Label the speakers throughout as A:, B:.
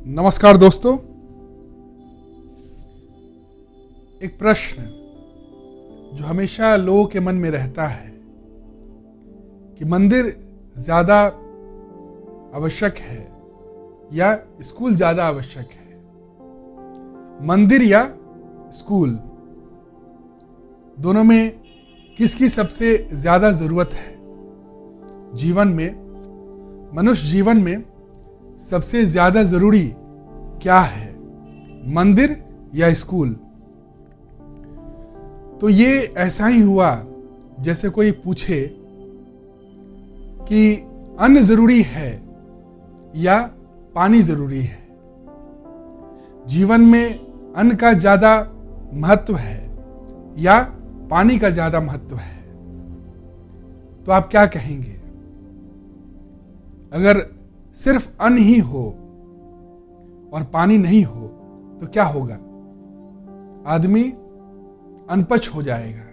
A: नमस्कार दोस्तों। एक प्रश्न जो हमेशा लोगों के मन में रहता है कि मंदिर ज्यादा आवश्यक है या स्कूल ज्यादा आवश्यक है। मंदिर या स्कूल दोनों में किसकी सबसे ज्यादा जरूरत है? जीवन में, मनुष्य जीवन में सबसे ज्यादा जरूरी क्या है, मंदिर या स्कूल? तो ये ऐसा ही हुआ जैसे कोई पूछे कि अन्न जरूरी है या पानी जरूरी है। जीवन में अन्न का ज्यादा महत्व है या पानी का ज्यादा महत्व है? तो आप क्या कहेंगे? अगर सिर्फ अन्न ही हो और पानी नहीं हो तो क्या होगा? आदमी अनपच हो जाएगा।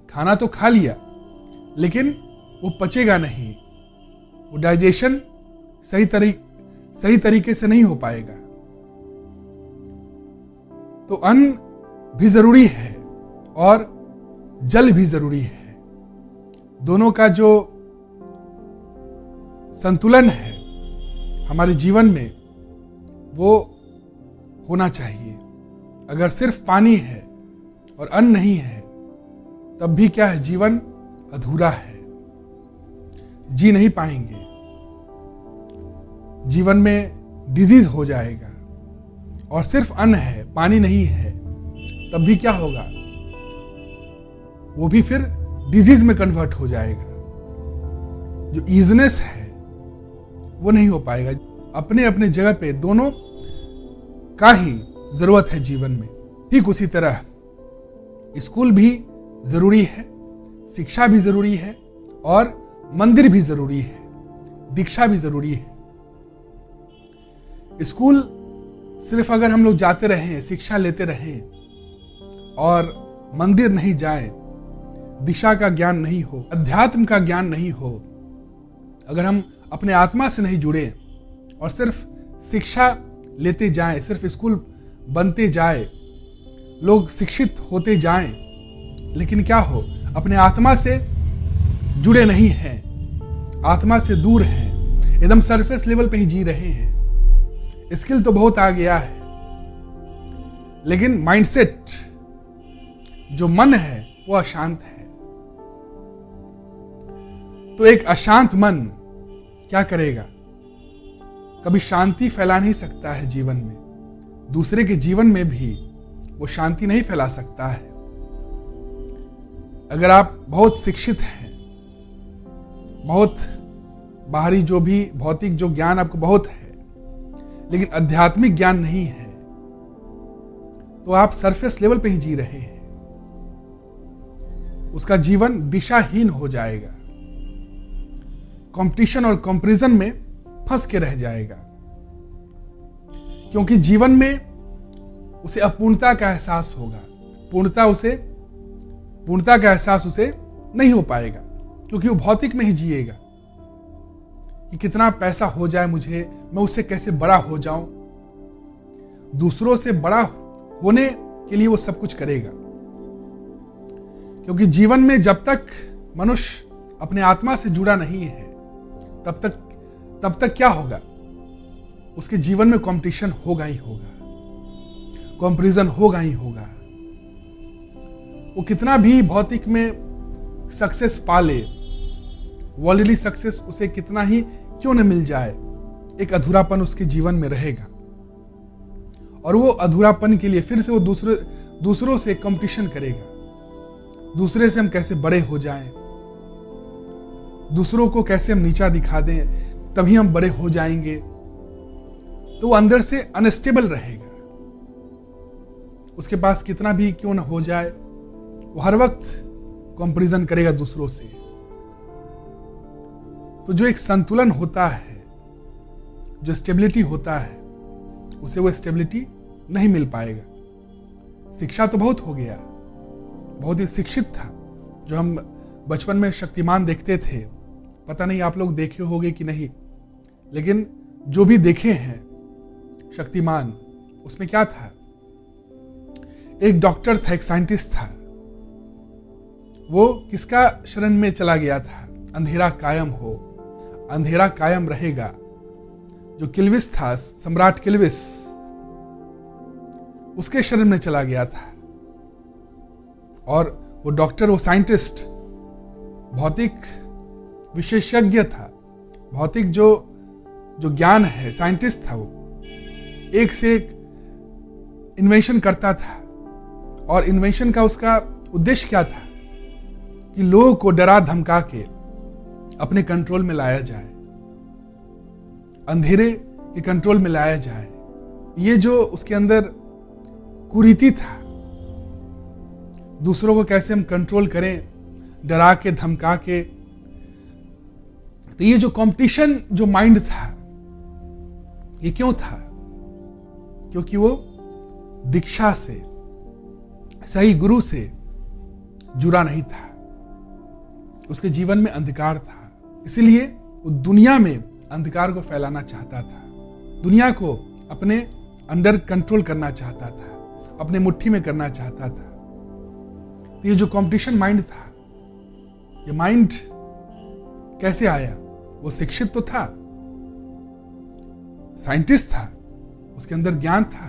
A: खाना तो खा लिया लेकिन वो पचेगा नहीं, वो डाइजेशन सही तरीके से नहीं हो पाएगा। तो अन्न भी जरूरी है और जल भी जरूरी है। दोनों का जो संतुलन है हमारे जीवन में वो होना चाहिए। अगर सिर्फ पानी है और अन्न नहीं है तब भी क्या है, जीवन अधूरा है, जी नहीं पाएंगे। जीवन में डिजीज हो जाएगा। और सिर्फ अन्न है, पानी नहीं है, तब भी क्या होगा? वो भी फिर डिजीज में कन्वर्ट हो जाएगा। जो ईजनेस है वो नहीं हो पाएगा। अपने अपने जगह पे दोनों का ही जरूरत है जीवन में। ठीक उसी तरह स्कूल भी जरूरी है, शिक्षा भी जरूरी है और मंदिर भी जरूरी है, दीक्षा भी जरूरी है। स्कूल सिर्फ अगर हम लोग जाते रहें, शिक्षा लेते रहें और मंदिर नहीं जाएं, दिशा का ज्ञान नहीं हो, अध्यात्म का ज्ञान नहीं हो, अगर हम अपने आत्मा से नहीं जुड़े और सिर्फ शिक्षा लेते जाएं, सिर्फ स्कूल बनते जाए, लोग शिक्षित होते जाएं, लेकिन क्या हो, अपने आत्मा से जुड़े नहीं हैं, आत्मा से दूर हैं, एकदम सरफेस लेवल पे ही जी रहे हैं। स्किल तो बहुत आ गया है लेकिन माइंडसेट, जो मन है वो अशांत है। तो एक अशांत मन क्या करेगा? कभी शांति फैला नहीं सकता है जीवन में। दूसरे के जीवन में भी वो शांति नहीं फैला सकता है। अगर आप बहुत शिक्षित हैं, बहुत बाहरी जो भी भौतिक जो ज्ञान आपको बहुत है, लेकिन आध्यात्मिक ज्ञान नहीं है, तो आप सरफेस लेवल पे ही जी रहे हैं। उसका जीवन दिशाहीन हो जाएगा, कंपटीशन और कंपैरिजन में फंस के रह जाएगा। क्योंकि जीवन में उसे अपूर्णता का एहसास होगा। पूर्णता का एहसास उसे नहीं हो पाएगा क्योंकि वो भौतिक में ही जिएगा कि कितना पैसा हो जाए मुझे, मैं उससे कैसे बड़ा हो जाऊं। दूसरों से बड़ा होने के लिए वो सब कुछ करेगा। क्योंकि जीवन में जब तक मनुष्य अपने आत्मा से जुड़ा नहीं है तब तक क्या होगा? उसके जीवन में कंपटीशन होगा ही होगा, कंपैरिजन होगा ही होगा। वो कितना भी भौतिक में सक्सेस पा ले, वर्ल्डली सक्सेस उसे कितना ही क्यों न मिल जाए, एक अधूरापन उसके जीवन में रहेगा। और वो अधूरापन के लिए फिर से वो दूसरों से कंपटीशन करेगा। दूसरे से हम कैसे बड़े हो जाएं, दूसरों को कैसे हम नीचा दिखा दें, तभी हम बड़े हो जाएंगे। तो वो अंदर से अनस्टेबल रहेगा। उसके पास कितना भी क्यों न हो जाए, वो हर वक्त कंपैरिजन करेगा दूसरों से। तो जो एक संतुलन होता है, जो स्टेबिलिटी होता है, उसे वो स्टेबिलिटी नहीं मिल पाएगा। शिक्षा तो बहुत हो गया, बहुत ही शिक्षित था। जो हम बचपन में शक्तिमान देखते थे, पता नहीं आप लोग देखे होंगे कि नहीं, लेकिन जो भी देखे हैं शक्तिमान, उसमें क्या था? एक डॉक्टर था, एक साइंटिस्ट था। वो किसका शरण में चला गया था? अंधेरा कायम हो, अंधेरा कायम रहेगा। जो किल्विस था, सम्राट किल्विस, उसके शरण में चला गया था। और वो डॉक्टर, वो साइंटिस्ट, भौतिक विशेषज्ञ था। भौतिक जो ज्ञान है, साइंटिस्ट था। वो एक से एक इन्वेंशन करता था। और इन्वेंशन का उसका उद्देश्य क्या था? कि लोगों को डरा धमका के अपने कंट्रोल में लाया जाए, अंधेरे के कंट्रोल में लाया जाए। ये जो उसके अंदर कुरीति था, दूसरों को कैसे हम कंट्रोल करें, डरा के धमका के। तो ये जो कंपटीशन जो माइंड था, ये क्यों था? क्योंकि वो दीक्षा से, सही गुरु से जुड़ा नहीं था। उसके जीवन में अंधकार था, इसलिए वो दुनिया में अंधकार को फैलाना चाहता था, दुनिया को अपने अंडर कंट्रोल करना चाहता था, अपने मुट्ठी में करना चाहता था। तो ये जो कंपटीशन माइंड था, ये माइंड कैसे आया? वो शिक्षित तो था, साइंटिस्ट था, उसके अंदर ज्ञान था,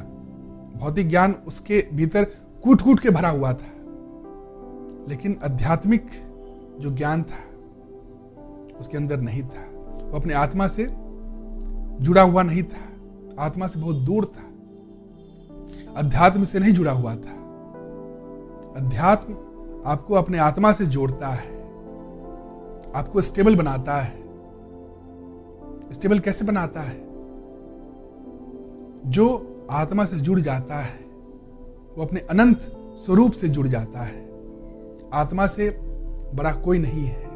A: भौतिक ज्ञान उसके भीतर कूट कूट के भरा हुआ था। लेकिन आध्यात्मिक जो ज्ञान था उसके अंदर नहीं था। वो अपने आत्मा से जुड़ा हुआ नहीं था, आत्मा से बहुत दूर था, अध्यात्म से नहीं जुड़ा हुआ था। अध्यात्म आपको अपने आत्मा से जोड़ता है, आपको स्टेबल बनाता है। स्टेबल कैसे बनाता है? जो आत्मा से जुड़ जाता है वो अपने अनंत स्वरूप से जुड़ जाता है। आत्मा से बड़ा कोई नहीं है,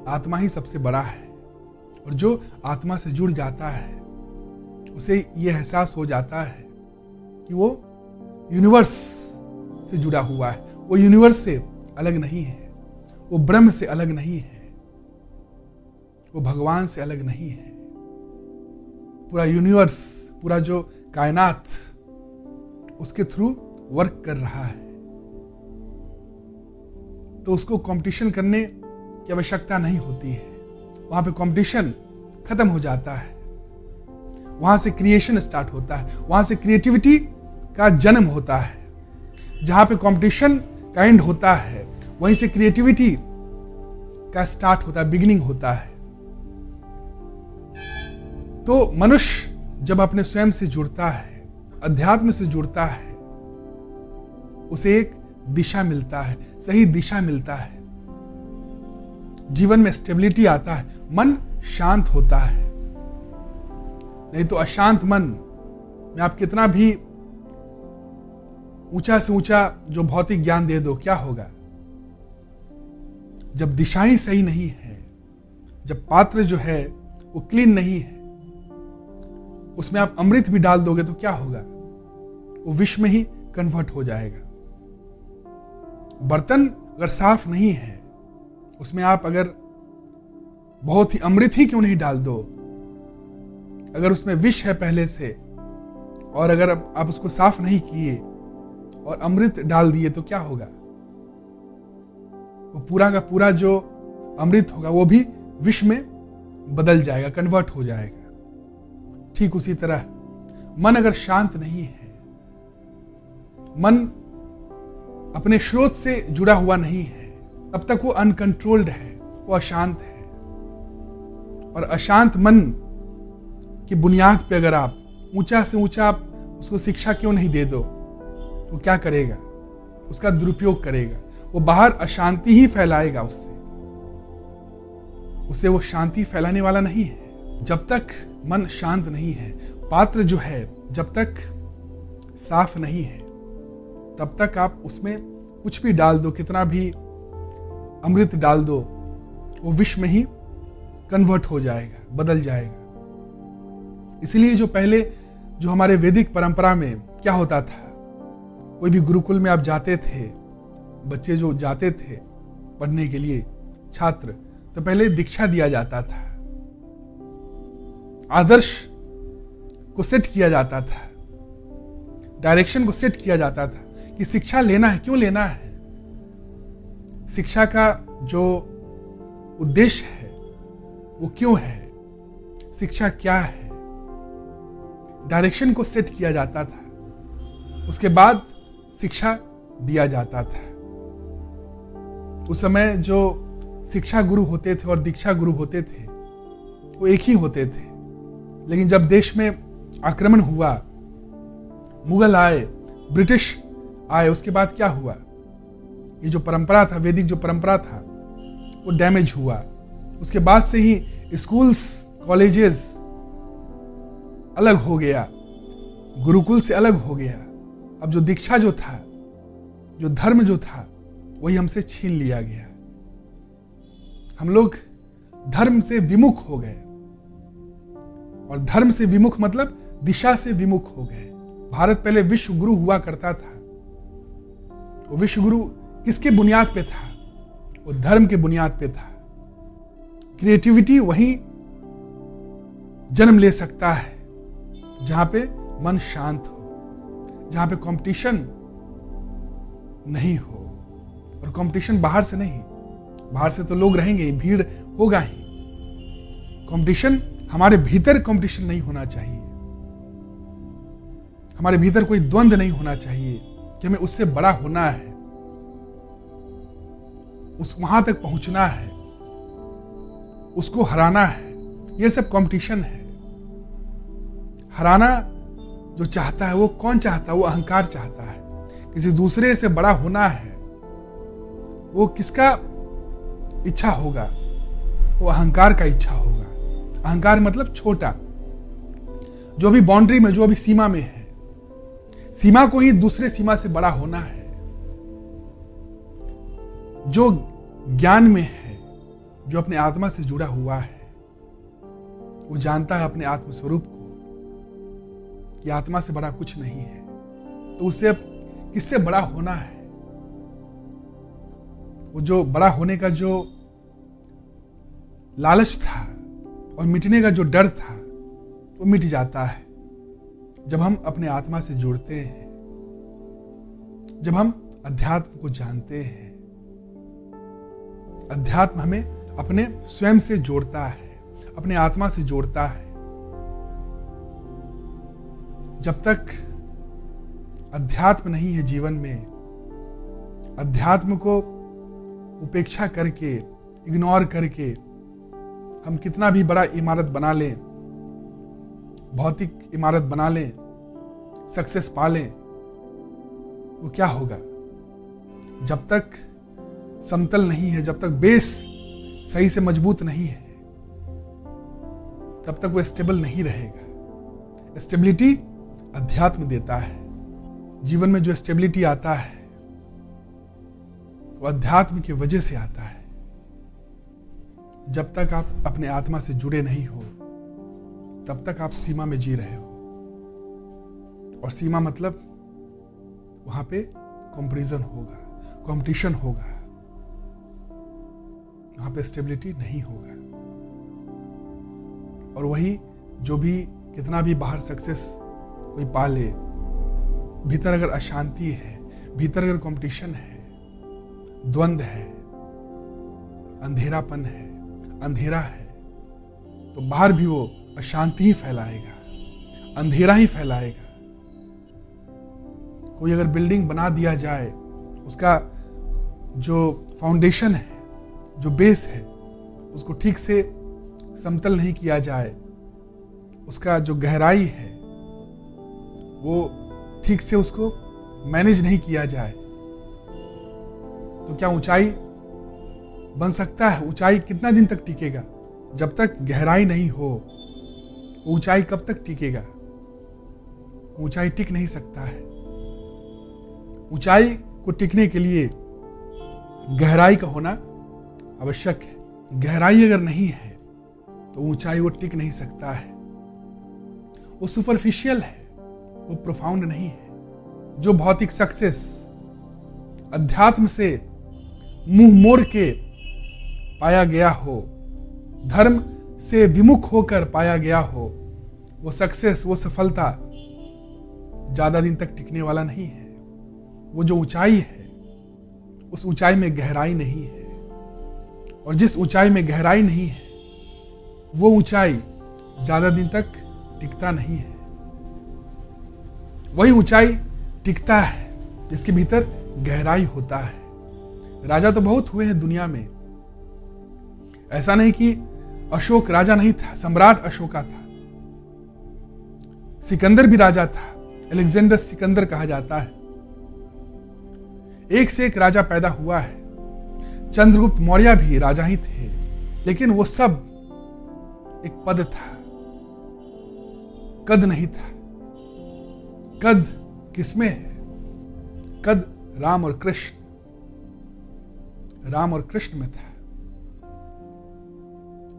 A: आत्मा ही सबसे बड़ा है। और जो आत्मा से जुड़ जाता है उसे यह एहसास हो जाता है कि वो यूनिवर्स से जुड़ा हुआ है, वो यूनिवर्स से अलग नहीं है, वो ब्रह्म से अलग नहीं है, वो भगवान से अलग नहीं है। पूरा यूनिवर्स, पूरा जो कायनात उसके थ्रू वर्क कर रहा है। तो उसको कंपटीशन करने की आवश्यकता नहीं होती है। वहां पे कंपटीशन खत्म हो जाता है, वहां से क्रिएशन स्टार्ट होता है, वहां से क्रिएटिविटी का जन्म होता है। जहां पे कंपटीशन का एंड होता है वहीं से क्रिएटिविटी का स्टार्ट होता है, बिगिनिंग होता है। तो मनुष्य जब अपने स्वयं से जुड़ता है, अध्यात्म से जुड़ता है, उसे एक दिशा मिलता है, सही दिशा मिलता है, जीवन में स्टेबिलिटी आता है, मन शांत होता है। नहीं तो अशांत मन में आप कितना भी ऊंचा से ऊंचा जो भौतिक ज्ञान दे दो, क्या होगा? जब दिशा ही सही नहीं है, जब पात्र जो है वो क्लीन नहीं है, उसमें आप अमृत भी डाल दोगे तो क्या होगा? वो विष में ही कन्वर्ट हो जाएगा। बर्तन अगर साफ नहीं है, उसमें आप अगर बहुत ही अमृत ही क्यों नहीं डाल दो, अगर उसमें विष है पहले से और अगर आप उसको साफ नहीं किए और अमृत डाल दिए तो क्या होगा? वो पूरा का पूरा जो अमृत होगा वो भी विष में बदल जाएगा, कन्वर्ट हो जाएगा। ठीक उसी तरह मन अगर शांत नहीं है, मन अपने स्रोत से जुड़ा हुआ नहीं है, तब तक वो अनकंट्रोल्ड है, वो अशांत है। और अशांत मन की बुनियाद पे अगर आप ऊंचा से ऊंचा आप उसको शिक्षा क्यों नहीं दे दो, वो क्या करेगा? उसका दुरुपयोग करेगा, वो बाहर अशांति ही फैलाएगा। उससे वो शांति फैलाने वाला नहीं है। जब तक मन शांत नहीं है, पात्र जो है जब तक साफ नहीं है, तब तक आप उसमें कुछ भी डाल दो, कितना भी अमृत डाल दो, वो विष में ही कन्वर्ट हो जाएगा, बदल जाएगा। इसलिए जो पहले जो हमारे वैदिक परंपरा में क्या होता था, कोई भी गुरुकुल में आप जाते थे, बच्चे जो जाते थे पढ़ने के लिए, छात्र, तो पहले दीक्षा दिया जाता था, आदर्श को सेट किया जाता था, डायरेक्शन को सेट किया जाता था कि शिक्षा लेना है, क्यों लेना है, शिक्षा का जो उद्देश्य है वो क्यों है, शिक्षा क्या है, डायरेक्शन को सेट किया जाता था। उसके बाद शिक्षा दिया जाता था। उस समय जो शिक्षा गुरु होते थे और दीक्षा गुरु होते थे वो एक ही होते थे। लेकिन जब देश में आक्रमण हुआ, मुगल आए, ब्रिटिश आए, उसके बाद क्या हुआ, ये जो परंपरा था, वैदिक जो परंपरा था, वो डैमेज हुआ। उसके बाद से ही स्कूल्स, कॉलेजेस अलग हो गया, गुरुकुल से अलग हो गया। अब जो दीक्षा जो था, जो धर्म जो था, वही हमसे छीन लिया गया। हम लोग धर्म से विमुख हो गए, और धर्म से विमुख मतलब दिशा से विमुख हो गए। भारत पहले विश्व गुरु हुआ करता था। वो विश्व गुरु किसके बुनियाद पे था? वो धर्म के बुनियाद पे था। क्रिएटिविटी वहीं जन्म ले सकता है जहां पे मन शांत हो, जहां पे कंपटीशन नहीं हो। और कंपटीशन बाहर से नहीं, बाहर से तो लोग रहेंगे, भीड़ होगा ही। कंपटीशन हमारे भीतर कंपटीशन नहीं होना चाहिए। हमारे भीतर कोई द्वंद्व नहीं होना चाहिए कि हमें उससे बड़ा होना है, वहां तक पहुंचना है, उसको हराना है। ये सब कंपटीशन है। हराना जो चाहता है वो कौन चाहता है? वो अहंकार चाहता है। किसी दूसरे से बड़ा होना है, वो किसका इच्छा होगा? वो अहंकार का इच्छा होगा। अहंकार मतलब छोटा, जो भी बाउंड्री में, जो अभी सीमा में है, सीमा को ही दूसरे सीमा से बड़ा होना है। जो ज्ञान में है, जो अपने आत्मा से जुड़ा हुआ है, वो जानता है अपने आत्म स्वरूप को कि आत्मा से बड़ा कुछ नहीं है। तो उसे अब किससे बड़ा होना है? वो जो बड़ा होने का जो लालच था और मिटने का जो डर था, वो मिट जाता है जब हम अपने आत्मा से जुड़ते हैं, जब हम अध्यात्म को जानते हैं। अध्यात्म हमें अपने स्वयं से जोड़ता है, अपने आत्मा से जोड़ता है। जब तक अध्यात्म नहीं है जीवन में, अध्यात्म को उपेक्षा करके, इग्नोर करके हम कितना भी बड़ा इमारत बना लें, भौतिक इमारत बना लें, सक्सेस पा लें, वो क्या होगा? जब तक समतल नहीं है, जब तक बेस सही से मजबूत नहीं है, तब तक वो स्टेबल नहीं रहेगा। स्टेबिलिटी अध्यात्म देता है। जीवन में जो स्टेबिलिटी आता है वो अध्यात्म की वजह से आता है। जब तक आप अपने आत्मा से जुड़े नहीं हो, तब तक आप सीमा में जी रहे हो। और सीमा मतलब वहां पे कंपैरिजन होगा, कंपटीशन होगा, वहां पे स्टेबिलिटी नहीं होगा। और वही जो भी कितना भी बाहर सक्सेस कोई पा ले, भीतर अगर अशांति है, भीतर अगर कंपटीशन है, द्वंद्व है, अंधेरापन है, अंधेरा है, तो बाहर भी वो अशांति ही फैलाएगा, अंधेरा ही फैलाएगा। कोई अगर बिल्डिंग बना दिया जाए, उसका जो फाउंडेशन है, जो बेस है, उसको ठीक से समतल नहीं किया जाए, उसका जो गहराई है वो ठीक से उसको मैनेज नहीं किया जाए, तो क्या ऊंचाई बन सकता है? ऊंचाई कितना दिन तक टिकेगा? जब तक गहराई नहीं हो, ऊंचाई कब तक टिकेगा? ऊंचाई टिक नहीं सकता है। ऊंचाई को टिकने के लिए गहराई का होना आवश्यक है। गहराई अगर नहीं है तो ऊंचाई वो टिक नहीं सकता है। वो सुपरफिशियल है, वो प्रोफाउंड नहीं है। जो भौतिक सक्सेस अध्यात्म से मुंह मोड़ के पाया गया हो, धर्म से विमुख होकर पाया गया हो, वो सक्सेस, वो सफलता ज्यादा दिन तक टिकने वाला नहीं है। वो जो ऊंचाई है, उस ऊंचाई में गहराई नहीं है, और जिस ऊंचाई में गहराई नहीं है वो ऊंचाई ज्यादा दिन तक टिकता नहीं है। वही ऊंचाई टिकता है जिसके भीतर गहराई होता है। राजा तो बहुत हुए हैं दुनिया में, ऐसा नहीं कि अशोक राजा नहीं था, सम्राट अशोका था। सिकंदर भी राजा था, अलेक्जेंडर सिकंदर कहा जाता है। एक से एक राजा पैदा हुआ है। चंद्रगुप्त मौर्य भी राजा ही थे, लेकिन वो सब एक पद था, कद नहीं था। कद किसमें है? कद राम और कृष्ण में था।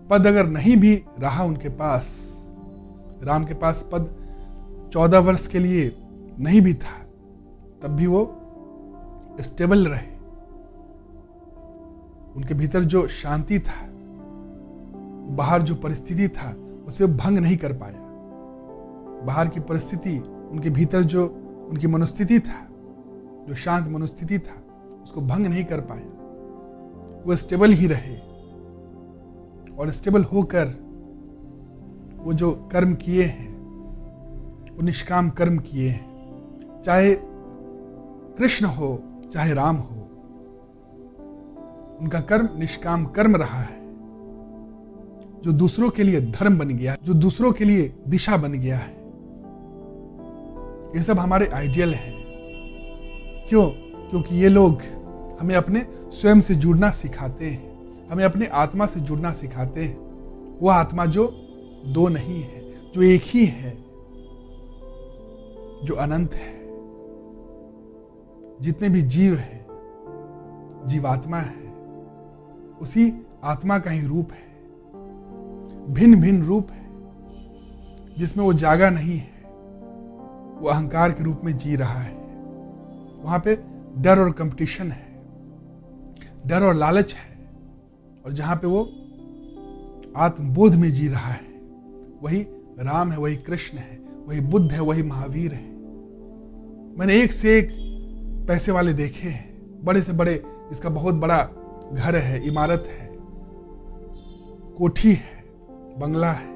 A: पद अगर नहीं भी रहा उनके पास, राम के पास पद 14 वर्ष के लिए नहीं भी था, तब भी वो स्टेबल रहे। उनके भीतर जो शांति था, बाहर जो परिस्थिति था, उसे भंग नहीं कर पाया। बाहर की परिस्थिति, उनके भीतर जो उनकी मनोस्थिति था, जो शांत मनोस्थिति था, उसको भंग नहीं कर पाया। वो स्टेबल ही रहे, और स्टेबल होकर वो जो कर्म किए हैं, वो निष्काम कर्म किए हैं। चाहे कृष्ण हो, चाहे राम हो, उनका कर्म निष्काम कर्म रहा है, जो दूसरों के लिए धर्म बन गया, जो दूसरों के लिए दिशा बन गया है। ये सब हमारे आइडियल हैं। क्यों? क्योंकि ये लोग हमें अपने स्वयं से जुड़ना सिखाते हैं, हमें अपने आत्मा से जुड़ना सिखाते हैं। वो आत्मा जो दो नहीं है, जो एक ही है, जो अनंत है। जितने भी जीव हैं, जीवात्मा है, उसी आत्मा का ही रूप है। भिन्न भिन्न रूप है, जिसमें वो जागा नहीं है, वो अहंकार के रूप में जी रहा है। वहां पे डर और कंपटीशन है, डर और लालच है। और जहां पे वो आत्मबोध में जी रहा है, वही राम है, वही कृष्ण है, वही बुद्ध है, वही महावीर है। मैंने एक से एक पैसे वाले देखे हैं, बड़े से बड़े, इसका बहुत बड़ा घर है, इमारत है, कोठी है, बंगला है,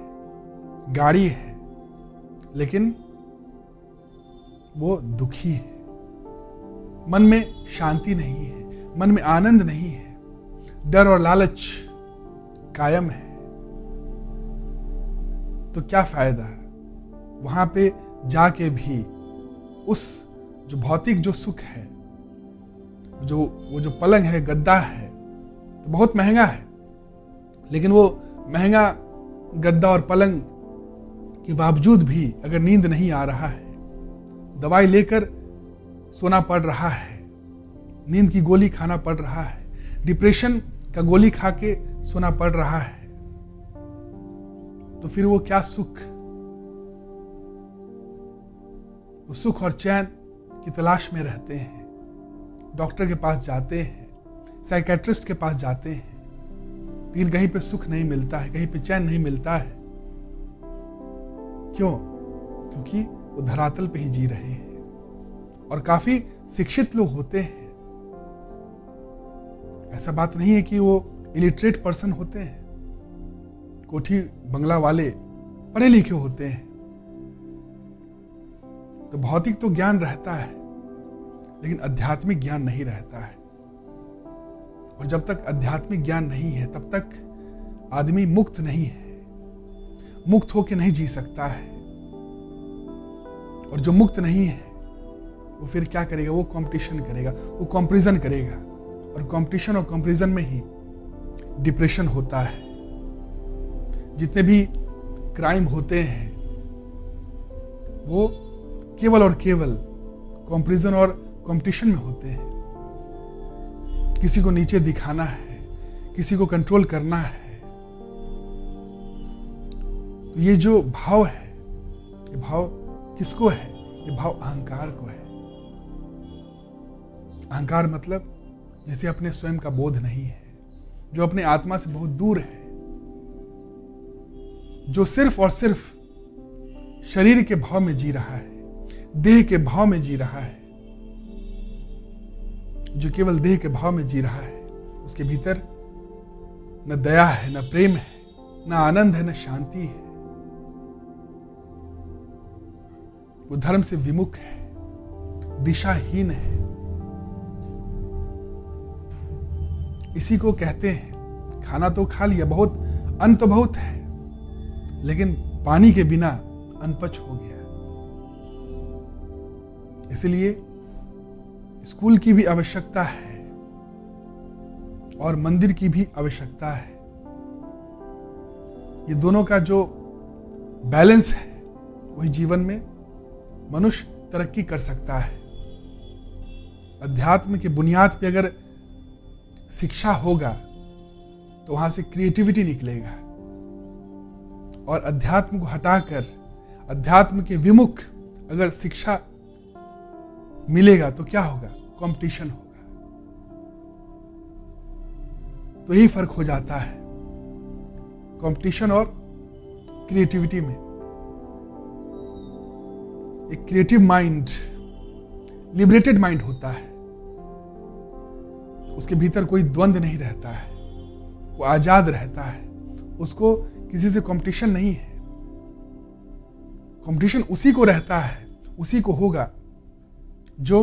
A: गाड़ी है, लेकिन वो दुखी है। मन में शांति नहीं है, मन में आनंद नहीं है, डर और लालच कायम है। तो क्या फायदा वहां पे जाके भी? उस जो भौतिक जो सुख है, वो जो पलंग है, गद्दा है, तो बहुत महंगा है, लेकिन वो महंगा गद्दा और पलंग के बावजूद भी अगर नींद नहीं आ रहा है, दवाई लेकर सोना पड़ रहा है, नींद की गोली खाना पड़ रहा है, डिप्रेशन का गोली खा के सोना पड़ रहा है, तो फिर वो क्या सुख? वो सुख और चैन की तलाश में रहते हैं। डॉक्टर के पास जाते हैं, साइकेट्रिस्ट के पास जाते हैं, लेकिन कहीं पे सुख नहीं मिलता है, कहीं पे चैन नहीं मिलता है। क्यों? क्योंकि वो धरातल पे ही जी रहे हैं। और काफी शिक्षित लोग होते हैं, ऐसा बात नहीं है कि वो इलिटरेट पर्सन होते हैं। कोठी बंगला वाले पढ़े लिखे होते हैं। तो भौतिक तो ज्ञान रहता है, लेकिन आध्यात्मिक ज्ञान नहीं रहता है। और जब तक आध्यात्मिक ज्ञान नहीं है, तब तक आदमी मुक्त नहीं है, मुक्त होके नहीं जी सकता है। और जो मुक्त नहीं है, वो फिर क्या करेगा? वो कंपटीशन करेगा, वो कंपैरिजन करेगा, और कंपटीशन और कंपैरिजन में ही डिप्रेशन होता है। जितने भी क्राइम होते हैं, वो केवल और केवल कंपैरिजन और कंपटीशन में होते हैं। किसी को नीचे दिखाना है, किसी को कंट्रोल करना है। तो ये जो भाव है, ये भाव किसको है? ये भाव अहंकार को है। अहंकार मतलब जिसे अपने स्वयं का बोध नहीं है, जो अपने आत्मा से बहुत दूर है, जो सिर्फ और सिर्फ शरीर के भाव में जी रहा है, देह के भाव में जी रहा है, जो केवल देह के भाव में जी रहा है, उसके भीतर न दया है, न प्रेम है, न आनंद है, न शांति है। वो धर्म से विमुख है, दिशाहीन है। इसी को कहते हैं, खाना तो खा लिया, बहुत अन्न तो बहुत है, लेकिन पानी के बिना अनपच हो गया। इसलिए स्कूल की भी आवश्यकता है और मंदिर की भी आवश्यकता है। ये दोनों का जो बैलेंस है, वही जीवन में मनुष्य तरक्की कर सकता है। अध्यात्म की बुनियाद पे अगर शिक्षा होगा तो वहां से क्रिएटिविटी निकलेगा, और अध्यात्म को हटाकर अध्यात्म के विमुख अगर शिक्षा मिलेगा तो क्या होगा? कंपटीशन होगा। तो यही फर्क हो जाता है कंपटीशन और क्रिएटिविटी में। एक क्रिएटिव माइंड लिबरेटेड माइंड होता है, उसके भीतर कोई द्वंद्व नहीं रहता है, वो आजाद रहता है, उसको किसी से कंपटीशन नहीं है। कंपटीशन उसी को रहता है, उसी को होगा जो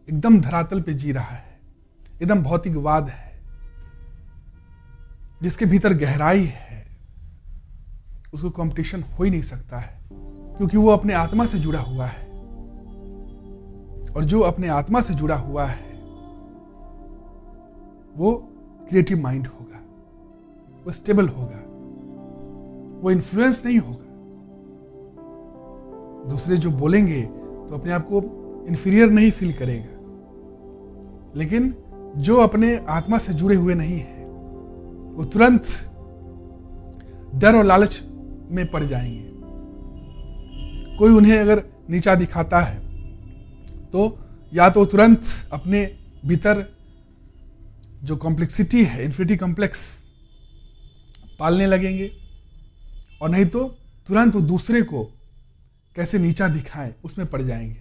A: एकदम धरातल पे जी रहा है, एकदम भौतिकवाद है, जिसके भीतर गहराई है। उसको कंपटीशन हो ही नहीं सकता है, क्योंकि वो अपने आत्मा से जुड़ा हुआ है, और जो अपने आत्मा से जुड़ा हुआ है वो क्रिएटिव माइंड होगा, वो स्टेबल होगा, वो इन्फ्लुएंस नहीं होगा। दूसरे जो बोलेंगे तो अपने आप को इंफीरियर नहीं फील करेगा, लेकिन जो अपने आत्मा से जुड़े हुए नहीं है वो तुरंत डर और लालच में पड़ जाएंगे। कोई उन्हें अगर नीचा दिखाता है तो या तो तुरंत अपने भीतर जो कॉम्प्लेक्सिटी है, इन्फिनिटी कॉम्प्लेक्स पालने लगेंगे, और नहीं तो तुरंत वो दूसरे को कैसे नीचा दिखाएं उसमें पड़ जाएंगे।